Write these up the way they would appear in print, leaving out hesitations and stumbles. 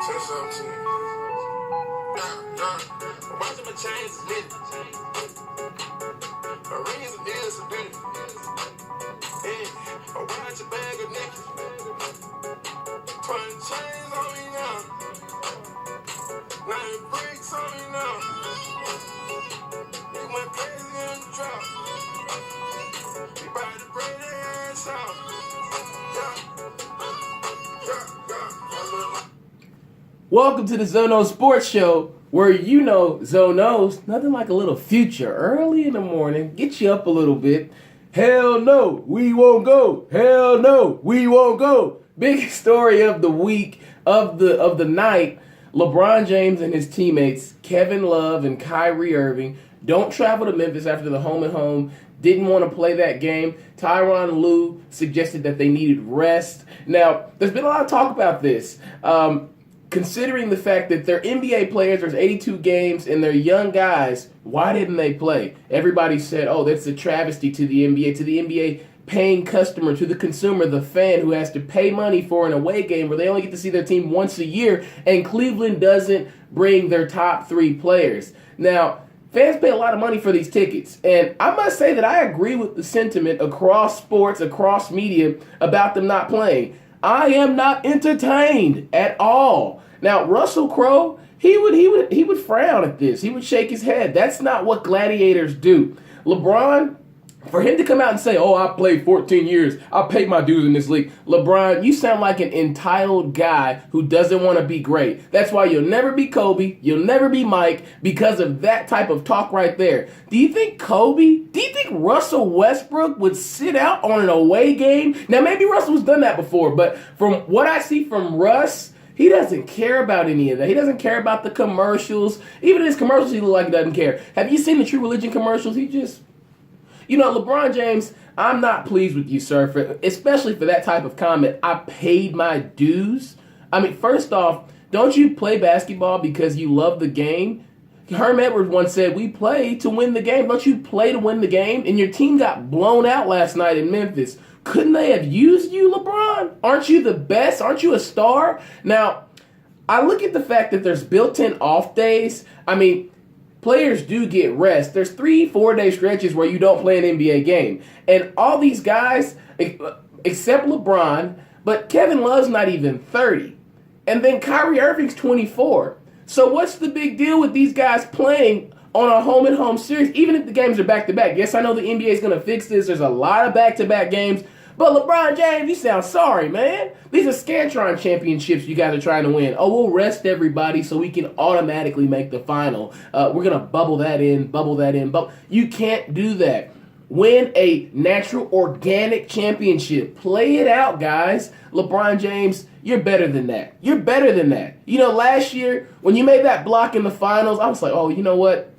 Say something to me. I'm watching my chains is lit. My ring is a deal, so beautiful. Yeah, I watch your bag of niggas. Putting chains on me now. Laying bricks on me now. They went crazy in the drop. We about to break their ass out. Welcome to the Zono Sports Show, where you know Zono's nothing like a little future early in the morning, get you up a little bit. Hell no, we won't go. Hell no, we won't go. Big story of the week, of the night. LeBron James and his teammates, Kevin Love and Kyrie Irving, don't travel to Memphis after the home and home. Didn't want to play that game. Tyronn Lue suggested that they needed rest. Now, there's been a lot of talk about this. Considering the fact that they're NBA players, there's 82 games, and they're young guys, why didn't they play? Everybody said, oh, that's a travesty to the NBA paying customer, to the consumer, the fan who has to pay money for an away game where they only get to see their team once a year, and Cleveland doesn't bring their top three players. Now, fans pay a lot of money for these tickets, and I must say that I agree with the sentiment across sports, across media, about them not playing. I am not entertained at all. Now, Russell Crowe, he would frown at this. He would shake his head. That's not what gladiators do. LeBron, for him to come out and say, oh, I played 14 years, I paid my dues in this league. LeBron, you sound like an entitled guy who doesn't want to be great. That's why you'll never be Kobe, you'll never be Mike, because of that type of talk right there. Do you think Russell Westbrook would sit out on an away game? Now, maybe Russell's done that before, but from what I see from Russ, he doesn't care about any of that. He doesn't care about the commercials. Even his commercials, he looks like he doesn't care. Have you seen the True Religion commercials? LeBron James, I'm not pleased with you, sir, especially for that type of comment. I paid my dues. I mean, first off, don't you play basketball because you love the game? Herm Edwards once said, we play to win the game. Don't you play to win the game? And your team got blown out last night in Memphis. Couldn't they have used you, LeBron? Aren't you the best? Aren't you a star? Now, I look at the fact that there's built-in off days. I mean, players do get rest. There's 3-4 day stretches where you don't play an NBA game. And all these guys, except LeBron, but Kevin Love's not even 30. And then Kyrie Irving's 24. So what's the big deal with these guys playing on a home-and-home series, even if the games are back-to-back? Yes, I know the NBA is going to fix this. There's a lot of back-to-back games. But LeBron James, you sound sorry, man. These are Scantron championships you guys are trying to win. Oh, we'll rest everybody so we can automatically make the final. We're going to bubble that in. But you can't do that. Win a natural, organic championship. Play it out, guys. LeBron James, you're better than that. You're better than that. Last year, when you made that block in the finals, I was like, oh, you know what?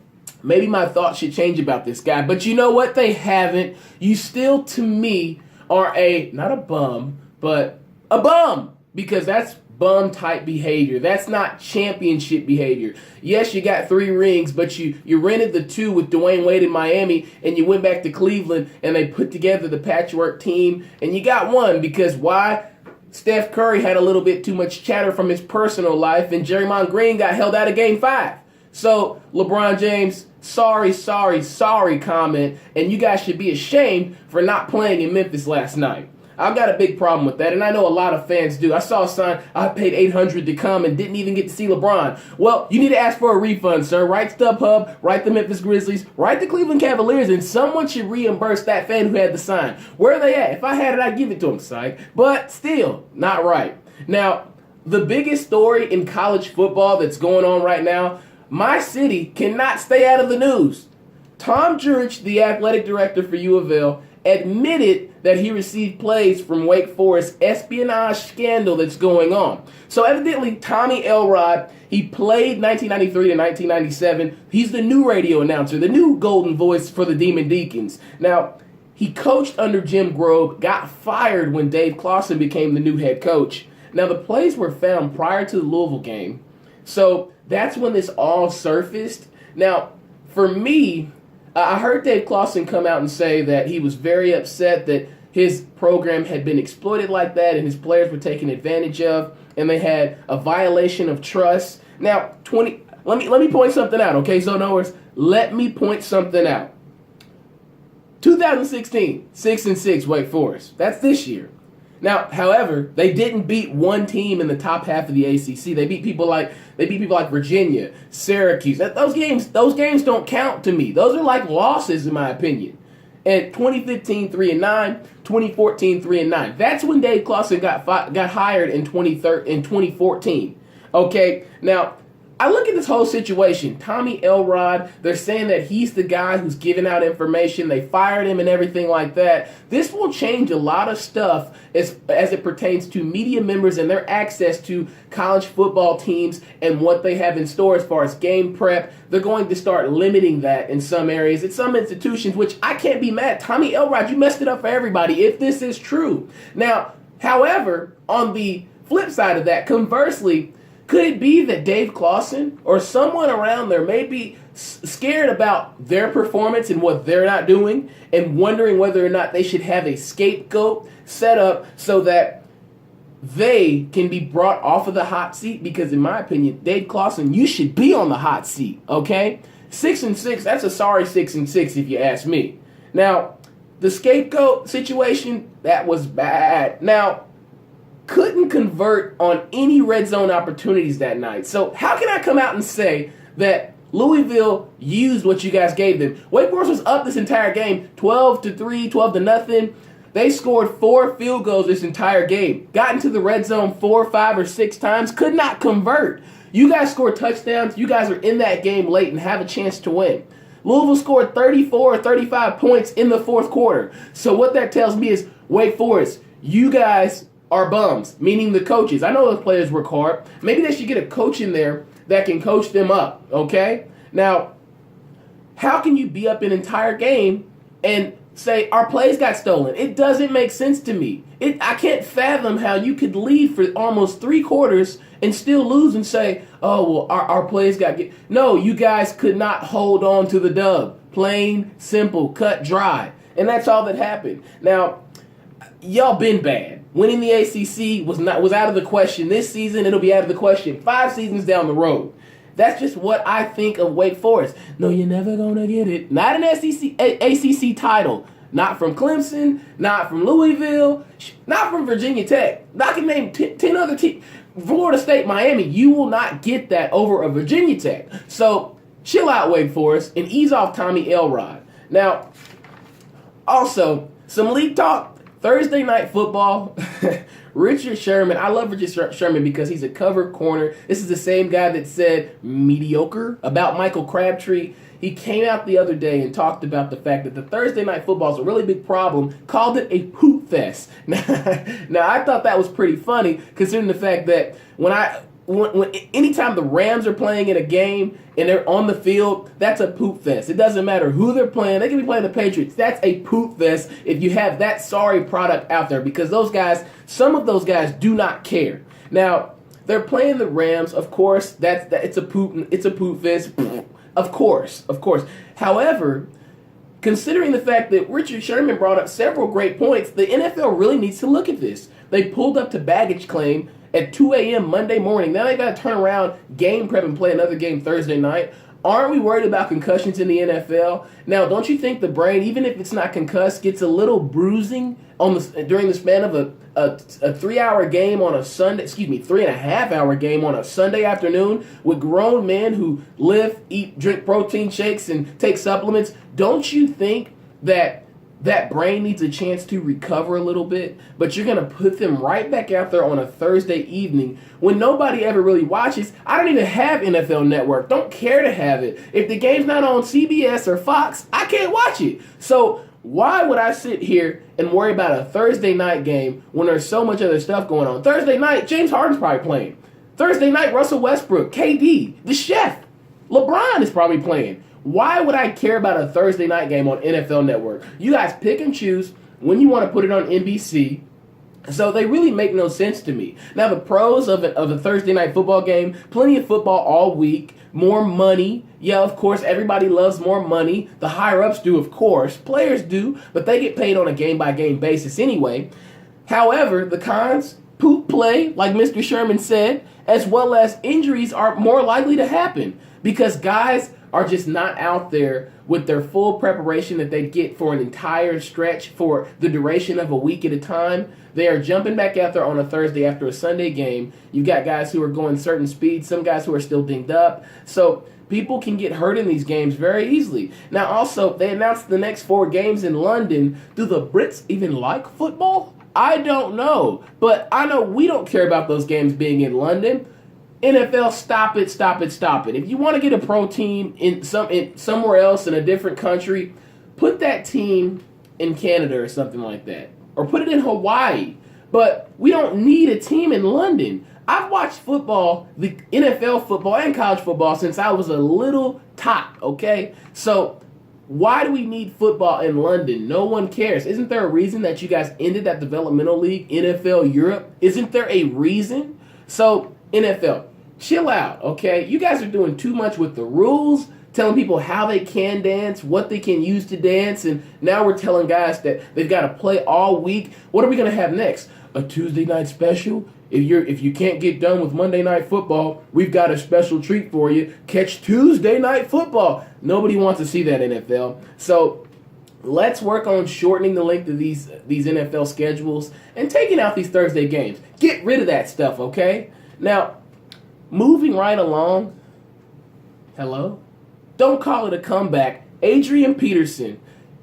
Maybe my thoughts should change about this guy. But you know what? They haven't. You still, to me, are not a bum, but a bum. Because that's bum-type behavior. That's not championship behavior. Yes, you got 3 rings, but you rented the 2 with Dwayne Wade in Miami, and you went back to Cleveland, and they put together the patchwork team, and you got 1. Because why? Steph Curry had a little bit too much chatter from his personal life, and Draymond Green got held out of Game 5. So, LeBron James, sorry comment, and you guys should be ashamed for not playing in Memphis last night. I've got a big problem with that, and I know a lot of fans do. I saw a sign, I paid $800 to come and didn't even get to see LeBron. Well, you need to ask for a refund, sir. Write StubHub, write the Memphis Grizzlies, write the Cleveland Cavaliers, and someone should reimburse that fan who had the sign. Where are they at? If I had it, I'd give it to him, psych. But still, not right. Now, the biggest story in college football that's going on right now, my city cannot stay out of the news. Tom Jurich, the athletic director for U of L, admitted that he received plays from Wake Forest espionage scandal that's going on. So evidently, Tommy Elrod, he played 1993 to 1997. He's the new radio announcer, the new golden voice for the Demon Deacons. Now, he coached under Jim Grobe, got fired when Dave Clawson became the new head coach. Now, the plays were found prior to the Louisville game. So that's when this all surfaced. Now, for me, I heard Dave Clawson come out and say that he was very upset that his program had been exploited like that and his players were taken advantage of, and they had a violation of trust. Now, let me point something out, okay, so knowers, let me point something out. 2016, 6-6 Wake Forest. That's this year. Now, however, they didn't beat one team in the top half of the ACC. They beat people like Virginia, Syracuse. Those games don't count to me. Those are like losses in my opinion. And 2015, 3-9, 2014, 3-9. That's when Dave Clawson got hired in 2014. Okay, now I look at this whole situation. Tommy Elrod, they're saying that he's the guy who's giving out information. They fired him and everything like that. This will change a lot of stuff as it pertains to media members and their access to college football teams and what they have in store as far as game prep. They're going to start limiting that in some areas at some institutions, which I can't be mad. Tommy Elrod, you messed it up for everybody if this is true. Now, however, on the flip side of that, conversely, could it be that Dave Clawson or someone around there may be scared about their performance and what they're not doing and wondering whether or not they should have a scapegoat set up so that they can be brought off of the hot seat? Because in my opinion, Dave Clawson, you should be on the hot seat, okay? 6-6, that's a sorry 6-6 if you ask me. Now, the scapegoat situation, that was bad. Now, couldn't convert on any red zone opportunities that night. So how can I come out and say that Louisville used what you guys gave them? Wake Forest was up this entire game, 12-3, 12-0. They scored 4 field goals this entire game. Got into the red zone 4, 5, or 6 times. Could not convert. You guys scored touchdowns. You guys are in that game late and have a chance to win. Louisville scored 34 or 35 points in the fourth quarter. So what that tells me is, Wake Forest, you guys are bums, meaning the coaches. I know those players work hard. Maybe they should get a coach in there that can coach them up, okay? Now, how can you be up an entire game and say our plays got stolen? It doesn't make sense to me. I can't fathom how you could leave for almost 3 quarters and still lose and say, oh, well, our plays got get. No, you guys could not hold on to the dub. Plain, simple, cut, dry. And that's all that happened. Now, y'all been bad. Winning the ACC was out of the question this season. It'll be out of the question 5 seasons down the road. That's just what I think of Wake Forest. No, you're never gonna get it. Not an ACC title. Not from Clemson. Not from Louisville. Not from Virginia Tech. I can name 10 other teams. Florida State, Miami. You will not get that over a Virginia Tech. So chill out, Wake Forest, and ease off Tommy Elrod. Now, also some league talk. Thursday Night Football, Richard Sherman. I love Richard Sherman because he's a cover corner. This is the same guy that said mediocre about Michael Crabtree. He came out the other day and talked about the fact that the Thursday Night Football is a really big problem, called it a poop fest. Now I thought that was pretty funny considering the fact that anytime the Rams are playing in a game and they're on the field, that's a poop fest. It doesn't matter who they're playing. They can be playing the Patriots. That's a poop fest if you have that sorry product out there because some of those guys do not care. Now, they're playing the Rams, of course. It's a poop fest. Of course. However, considering the fact that Richard Sherman brought up several great points, the NFL really needs to look at this. They pulled up to baggage claim at 2 a.m. Monday morning. Now they got to turn around, game prep, and play another game Thursday night. Aren't we worried about concussions in the NFL? Now, don't you think the brain, even if it's not concussed, gets a little bruising during the span of a 3-hour game on a Sunday, 3.5-hour game on a Sunday afternoon with grown men who lift, eat, drink protein shakes, and take supplements? Don't you think that brain needs a chance to recover a little bit, but you're going to put them right back out there on a Thursday evening when nobody ever really watches? I don't even have NFL Network. Don't care to have it. If the game's not on CBS or Fox, I can't watch it. So why would I sit here and worry about a Thursday night game when there's so much other stuff going on? Thursday night, James Harden's probably playing. Thursday night, Russell Westbrook, KD, the chef, LeBron is probably playing. Why would I care about a Thursday night game on NFL Network? You guys pick and choose when you want to put it on NBC. So they really make no sense to me. Now, the pros of a Thursday night football game, plenty of football all week. more money. Yeah, of course, everybody loves more money. The higher ups do, of course. Players do, but they get paid on a game-by-game basis anyway. However, the cons, poop play, like Mr. Sherman said, as well as injuries are more likely to happen because guys are just not out there with their full preparation that they get for an entire stretch for the duration of a week at a time. They are jumping back out there on a Thursday after a Sunday game. You've got guys who are going certain speeds, some guys who are still dinged up. So people can get hurt in these games very easily. Now, also, they announced the next 4 games in London. Do the Brits even like football? I don't know. But I know we don't care about those games being in London. NFL, stop it, stop it, stop it. If you want to get a pro team in somewhere else in a different country, put that team in Canada or something like that. Or put it in Hawaii. But we don't need a team in London. I've watched football, the NFL football and college football since I was a little tot, okay? So why do we need football in London? No one cares. Isn't there a reason that you guys ended that developmental league, NFL Europe? Isn't there a reason? So NFL, chill out, okay? You guys are doing too much with the rules, telling people how they can dance, what they can use to dance, and now we're telling guys that they've got to play all week. What are we going to have next? A Tuesday night special? If you can't get done with Monday Night Football, we've got a special treat for you. Catch Tuesday Night Football. Nobody wants to see that, NFL. So let's work on shortening the length of these NFL schedules and taking out these Thursday games. Get rid of that stuff, okay? Now, moving right along, hello? Don't call it a comeback. Adrian Peterson,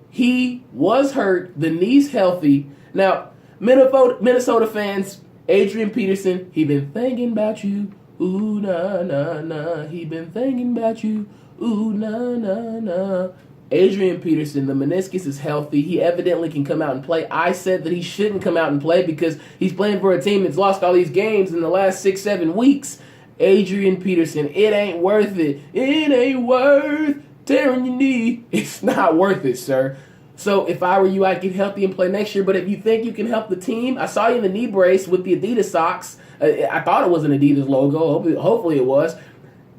he was hurt, the knee's healthy. Now, Minnesota fans, Adrian Peterson, he been thinking about you, ooh, na, na, na. He been thinking about you, ooh, na, na, na. Adrian Peterson, the meniscus is healthy. He evidently can come out and play. I said that he shouldn't come out and play because he's playing for a team that's lost all these games in the last 6-7 weeks. Adrian Peterson, it ain't worth it. It ain't worth tearing your knee. It's not worth it, sir. So if I were you, I'd get healthy and play next year. But if you think you can help the team, I saw you in the knee brace with the Adidas socks. I thought it was an Adidas logo. Hopefully it was.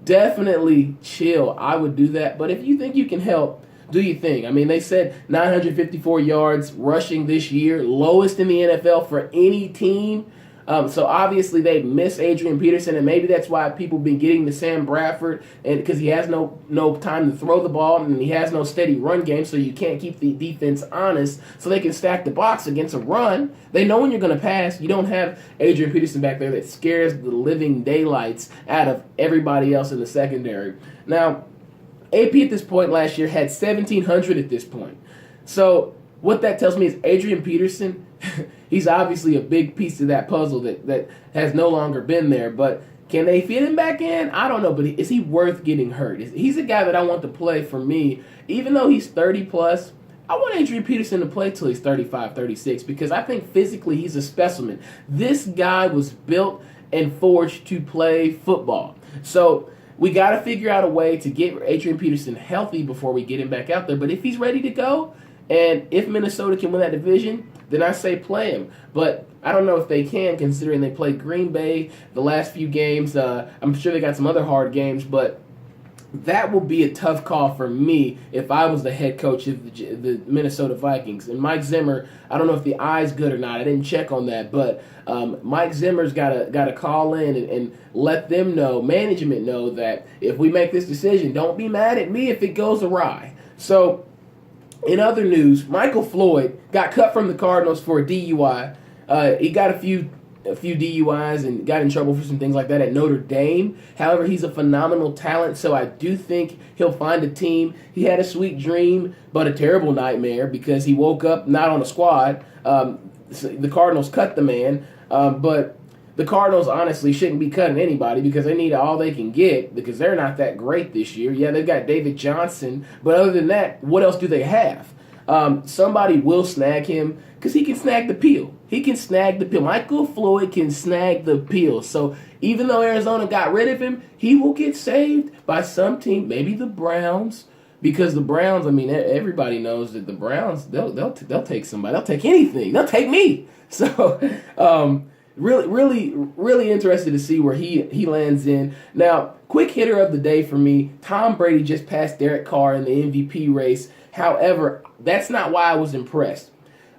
Definitely chill. I would do that. But if you think you can help, do you think? I mean, they said 954 yards rushing this year, lowest in the NFL for any team. So obviously they miss Adrian Peterson, and maybe that's why people been getting to Sam Bradford, and because he has no time to throw the ball, and he has no steady run game, so you can't keep the defense honest, so they can stack the box against a run. They know when you're going to pass. You don't have Adrian Peterson back there that scares the living daylights out of everybody else in the secondary. Now, AP at this point last year had 1,700 at this point. So what that tells me is Adrian Peterson, he's obviously a big piece of that puzzle that has no longer been there. But can they fit him back in? I don't know. But is he worth getting hurt? He's a guy that I want to play for me. Even though he's 30+, I want Adrian Peterson to play till he's 35, 36 because I think physically he's a specimen. This guy was built and forged to play football. So we got to figure out a way to get Adrian Peterson healthy before we get him back out there. But if he's ready to go, and if Minnesota can win that division, then I say play him. But I don't know if they can, considering they played Green Bay the last few games. I'm sure they got some other hard games, but that will be a tough call for me if I was the head coach of the Minnesota Vikings. And Mike Zimmer, I don't know if the eye's good or not. I didn't check on that, but Mike Zimmer's got to call in and let them know, management know, that if we make this decision, don't be mad at me if it goes awry. So, in other news, Michael Floyd got cut from the Cardinals for a DUI. He got a few DUIs and got in trouble for some things like that at Notre Dame. However, he's a phenomenal talent, so I do think he'll find a team. He had a sweet dream, but a terrible nightmare because he woke up not on a squad. The Cardinals cut the man, but the Cardinals honestly shouldn't be cutting anybody because they need all they can get because they're not that great this year. Yeah, they've got David Johnson, but other than that, what else do they have? Somebody will snag him because he can snag the peel. He can snag the peel. Michael Floyd can snag the peel. So even though Arizona got rid of him, he will get saved by some team, maybe the Browns. Because the Browns, I mean, everybody knows that the Browns, they'll take somebody. They'll take anything. They'll take me. So, Really interested to see where he lands in. Now, quick hitter of the day for me, Tom Brady just passed Derek Carr in the MVP race. However, that's not why I was impressed.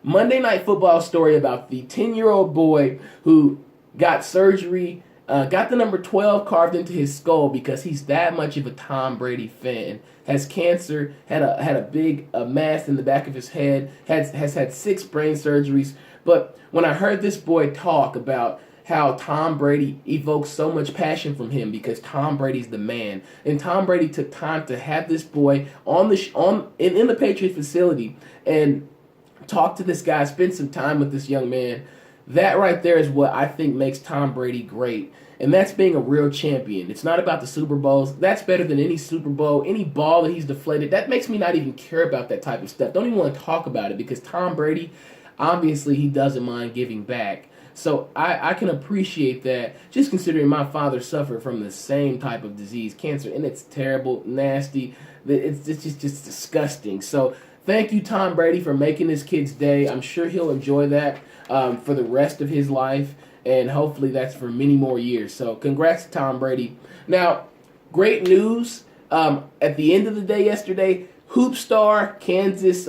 Monday Night Football story about the 10-year-old boy who got surgery, got the number 12 carved into his skull because he's that much of a Tom Brady fan. Has cancer, had a big mass in the back of his head, has had 6 brain surgeries. But when I heard this boy talk about how Tom Brady evokes so much passion from him because Tom Brady's the man, and Tom Brady took time to have this boy in the Patriot facility and talk to this guy, spend some time with this young man. That right there is what I think makes Tom Brady great. And that's being a real champion. It's not about the Super Bowls. That's better than any Super Bowl, any ball that he's deflated. That makes me not even care about that type of stuff. Don't even want to talk about it because Tom Brady, obviously, he doesn't mind giving back. So I can appreciate that, just considering my father suffered from the same type of disease, cancer, and it's terrible, nasty. It's just disgusting. So thank you, Tom Brady, for making this kid's day. I'm sure he'll enjoy that for the rest of his life, and hopefully that's for many more years. So congrats to Tom Brady. Now, great news. At the end of the day yesterday, hoop star, Kansas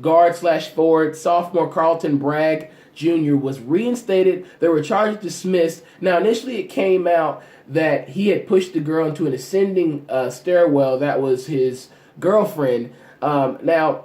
guard/forward, sophomore Carlton Bragg Jr. was reinstated. There were charges dismissed. Now, initially it came out that he had pushed the girl into an ascending stairwell that was his girlfriend. Now,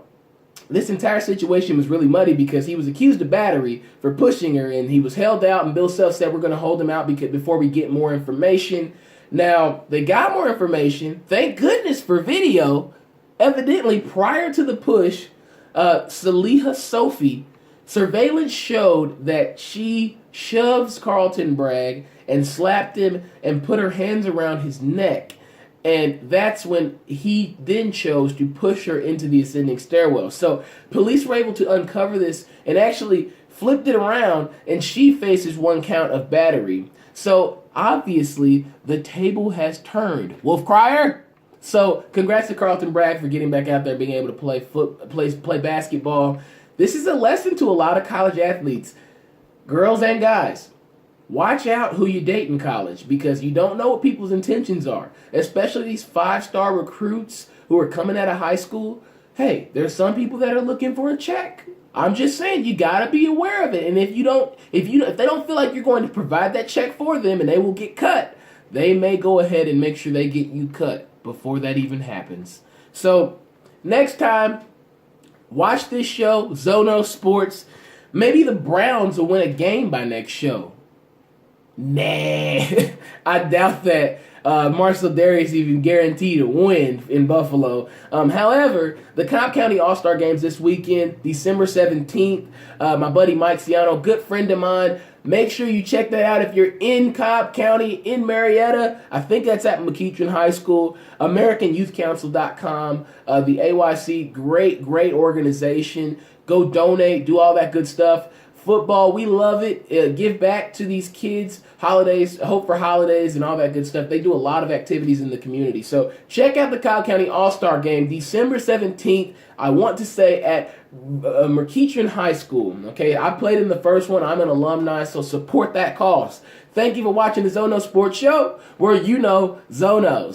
this entire situation was really muddy because he was accused of battery for pushing her, and he was held out, and Bill Self said we're going to hold him out before we get more information. Now, they got more information. Thank goodness for video. Evidently, prior to the push, Saliha Sophie, surveillance showed that she shoves Carlton Bragg and slapped him and put her hands around his neck. And that's when he then chose to push her into the ascending stairwell. So police were able to uncover this and actually flipped it around, and she faces 1 count of battery. So obviously the table has turned. Wolf Crier? So congrats to Carlton Bragg for getting back out there, being able to play basketball. This is a lesson to a lot of college athletes, girls and guys. Watch out who you date in college because you don't know what people's intentions are, especially these 5-star recruits who are coming out of high school. Hey, there's some people that are looking for a check. I'm just saying you gotta be aware of it. And if they don't feel like you're going to provide that check for them and they will get cut, they may go ahead and make sure they get you cut before that even happens. So next time, watch this show, Zono Sports. Maybe the Browns will win a game by next show. Nah, I doubt that Marcel Darius even guaranteed a win in Buffalo. However, the Cobb County All-Star Games this weekend, December 17th. My buddy Mike Ciano, good friend of mine. Make sure you check that out if you're in Cobb County, in Marietta. I think that's at McEachern High School. AmericanYouthCouncil.com. The AYC, great organization. Go donate, do all that good stuff. Football, we love it. Give back to these kids. Holidays, hope for holidays and all that good stuff. They do a lot of activities in the community. So check out the Cobb County All-Star Game, December 17th. I want to say at McEachern High School. Okay, I played in the first one. I'm an alumni, so support that cause. Thank you for watching the Zono Sports Show, where you know Zonos.